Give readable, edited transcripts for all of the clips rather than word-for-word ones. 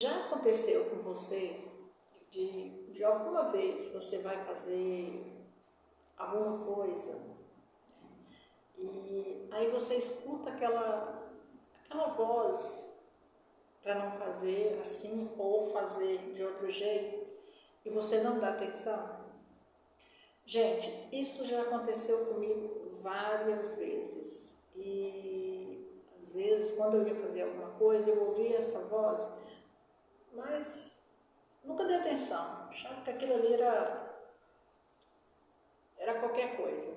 Já aconteceu com você de alguma vez você vai fazer alguma coisa e aí você escuta aquela voz para não fazer assim ou fazer de outro jeito e você não dá atenção? Gente, isso já aconteceu comigo várias vezes e às vezes quando eu ia fazer alguma coisa eu ouvia essa voz, mas nunca dei atenção, achava que aquilo ali era qualquer coisa.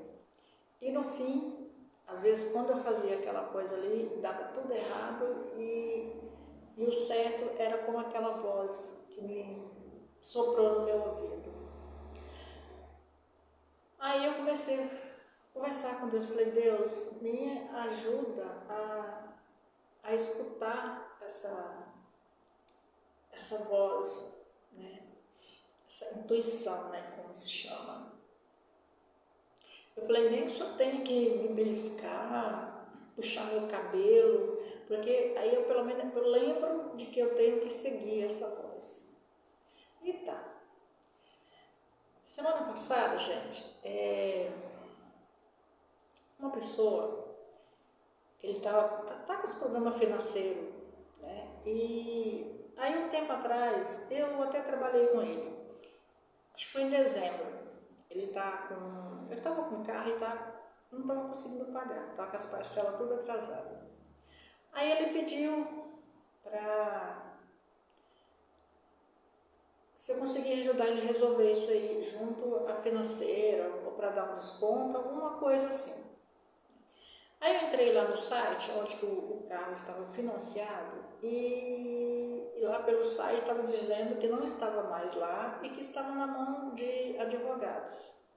E no fim, às vezes quando eu fazia aquela coisa ali, dava tudo errado e o certo era como aquela voz que me soprou no meu ouvido. Aí eu comecei a conversar com Deus, falei, Deus, me ajuda a escutar essa voz, né? Essa intuição, né? Como se chama. Eu falei, nem que só tenho que me beliscar, puxar meu cabelo, porque aí eu pelo menos eu lembro de que eu tenho que seguir essa voz. E tá. Semana passada, gente, uma pessoa, ele tá com esse problema financeiro, né? E aí um tempo atrás, eu até trabalhei com ele. Acho que foi em dezembro. Ele estava com o carro e não estava conseguindo pagar, estava com as parcelas tudo atrasadas. Aí ele pediu para se eu conseguir ajudar ele a resolver isso aí junto à financeira ou para dar um desconto, alguma coisa assim. Aí eu entrei lá no site onde o carro estava financiado e lá pelo site estava dizendo que não estava mais lá e que estava na mão de advogados.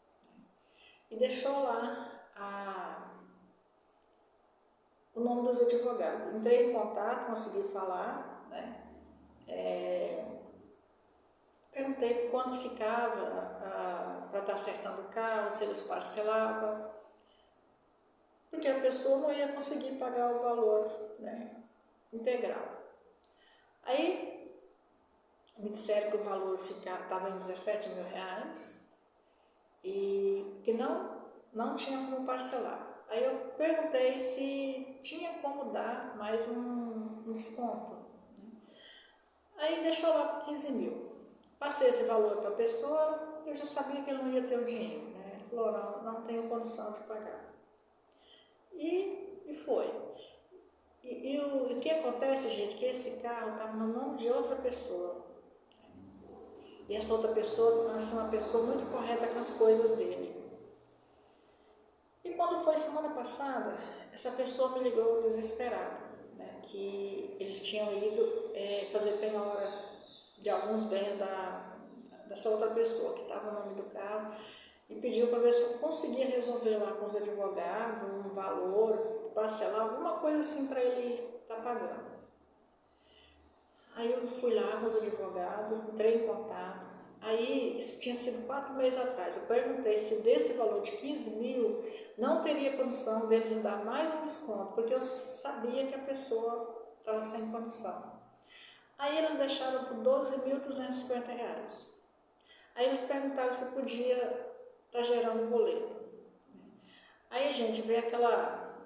E deixou lá o nome dos advogados. Entrei em contato, consegui falar, né? Perguntei quanto ficava para estar acertando o carro, se eles parcelavam, porque a pessoa não ia conseguir pagar o valor, né, integral. Aí me disseram que o valor estava em 17 mil reais e que não tinha como parcelar. Aí eu perguntei se tinha como dar mais um desconto. Aí deixou lá por 15 mil. Passei esse valor para a pessoa, eu já sabia que ele não ia ter o dinheiro, né? Ele falou, não tenho condição de pagar. E foi. E o que acontece, gente, que esse carro estava no nome de outra pessoa. E essa outra pessoa é uma pessoa muito correta com as coisas dele. E quando foi semana passada, essa pessoa me ligou desesperada, né, que eles tinham ido fazer penhora de alguns bens dessa outra pessoa que estava no nome do carro e pediu para ver se eu conseguia resolver lá com os advogados um valor, parcelar alguma coisa assim para ele estar pagando. Aí eu fui lá com os advogados, entrei em contato. Aí, isso tinha sido 4 meses atrás, eu perguntei se desse valor de 15 mil não teria condição deles dar mais um desconto, porque eu sabia que a pessoa estava sem condição. Aí eles deixaram por 12.250 reais. Aí eles perguntaram se podia estar gerando o boleto. Aí, gente, veio aquela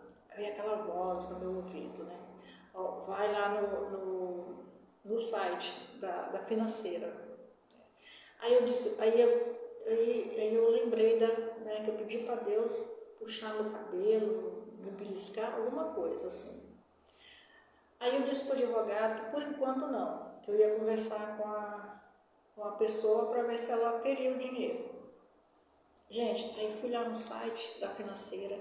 voz no meu ouvido, né? Ó, vai lá no site da financeira. Aí eu disse, aí eu lembrei né, que eu pedi para Deus puxar meu cabelo, me beliscar, alguma coisa assim. Aí eu disse para o advogado que por enquanto não, que eu ia conversar com a pessoa para ver se ela teria o dinheiro. Gente, aí fui lá no site da financeira,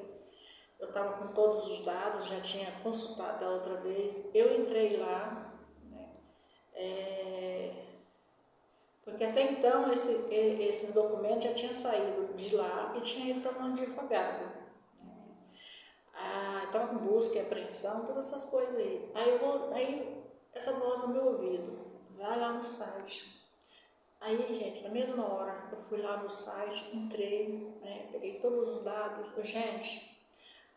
eu estava com todos os dados, já tinha consultado da outra vez, eu entrei lá, né, porque até então esses documentos já tinham saído de lá e tinha ido para mão de advogado. Estava com busca e apreensão, todas essas coisas aí. Aí essa voz no meu ouvido, vai lá no site. Aí, gente, na mesma hora, eu fui lá no site, entrei, né, peguei todos os dados. Gente,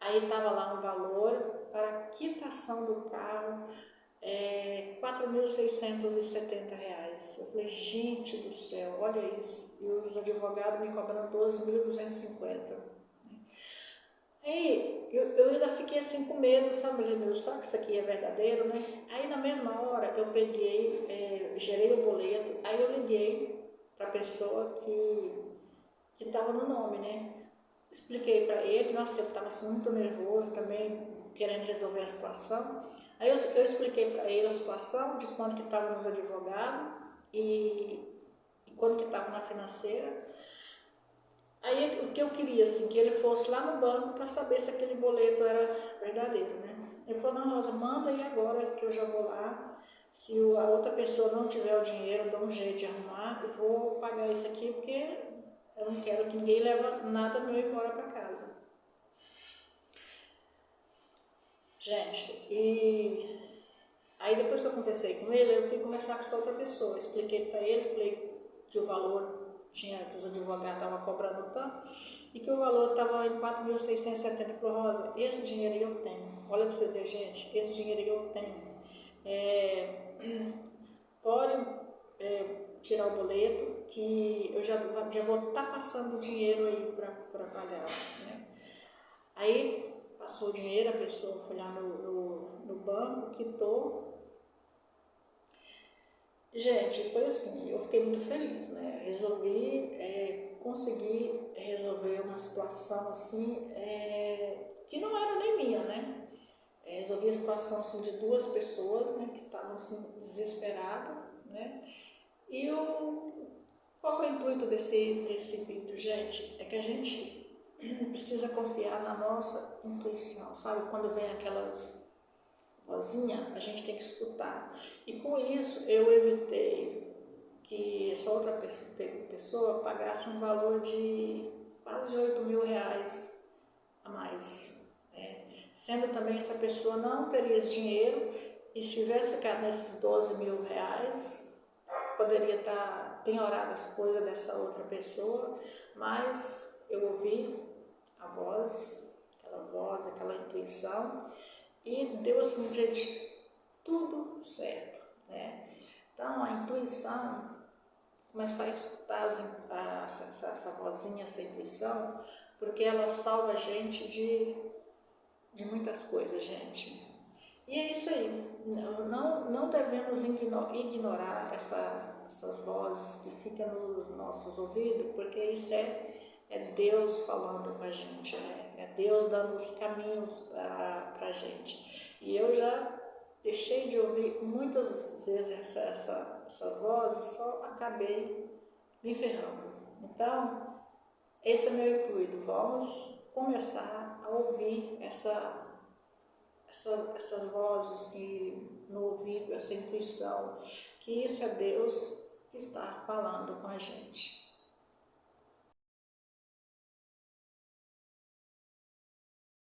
aí estava lá um valor para a quitação do carro R$ 4.670. Eu falei, gente do céu, olha isso. E os advogados me cobrando 12.250. Aí eu ainda fiquei assim com medo, sabe, meu, será que isso aqui é verdadeiro, né? Aí na mesma hora eu peguei, gerei o boleto, aí eu liguei para a pessoa que estava no nome, né? Expliquei para ele, nossa, ele estava assim, muito nervoso também, querendo resolver a situação. Aí eu expliquei para ele a situação, de quanto que estava nos advogados e quanto que estava na financeira. Aí o que eu queria, assim, que ele fosse lá no banco para saber se aquele boleto era verdadeiro, né? Ele falou, não, Rosa, manda aí agora que eu já vou lá. Se a outra pessoa não tiver o dinheiro, eu dou um jeito de arrumar, eu vou pagar isso aqui porque eu não quero que ninguém leve nada meu embora para casa. Gente, e aí depois que eu conversei com ele, eu fui conversar com essa outra pessoa. Expliquei para ele, falei que o valor que os advogados estavam cobrando tanto e que o valor estava em 4.670. Ele falou, Rosa, esse dinheiro aí eu tenho. Olha para vocês verem, gente, esse dinheiro aí eu tenho. Pode tirar o boleto que eu já vou estar passando o dinheiro aí para pagar, né? Aí passou o dinheiro, a pessoa foi lá no banco, quitou. Gente, foi assim, eu fiquei muito feliz, né? Resolvi, consegui resolver uma situação assim, que não era nem minha, né? Resolvi a situação assim, de duas pessoas, né, que estavam assim, desesperadas, né? E qual é o intuito desse vídeo, gente? É que a gente precisa confiar na nossa intuição, sabe? Quando vem aquelas vozinhas, a gente tem que escutar. E com isso eu evitei que essa outra pessoa pagasse um valor de quase R$ 8.000 a mais, né? Sendo também essa pessoa não teria dinheiro e se tivesse ficado nesses R$ 12.000, poderia estar penhorado as coisas dessa outra pessoa, mas eu ouvi a voz, aquela intuição, e deu assim um jeito tudo certo, né? Então a intuição, começar a escutar essa vozinha, essa intuição, porque ela salva a gente de muitas coisas, gente. E é isso aí, não devemos ignorar essas vozes que ficam nos nossos ouvidos, porque isso é Deus falando com a gente, né? É Deus dando os caminhos para a gente. E eu já deixei de ouvir muitas vezes essas vozes, só acabei me ferrando. Então, esse é meu intuito, vamos começar a ouvir essas vozes no ouvido, essa intuição, que isso é Deus que está falando com a gente.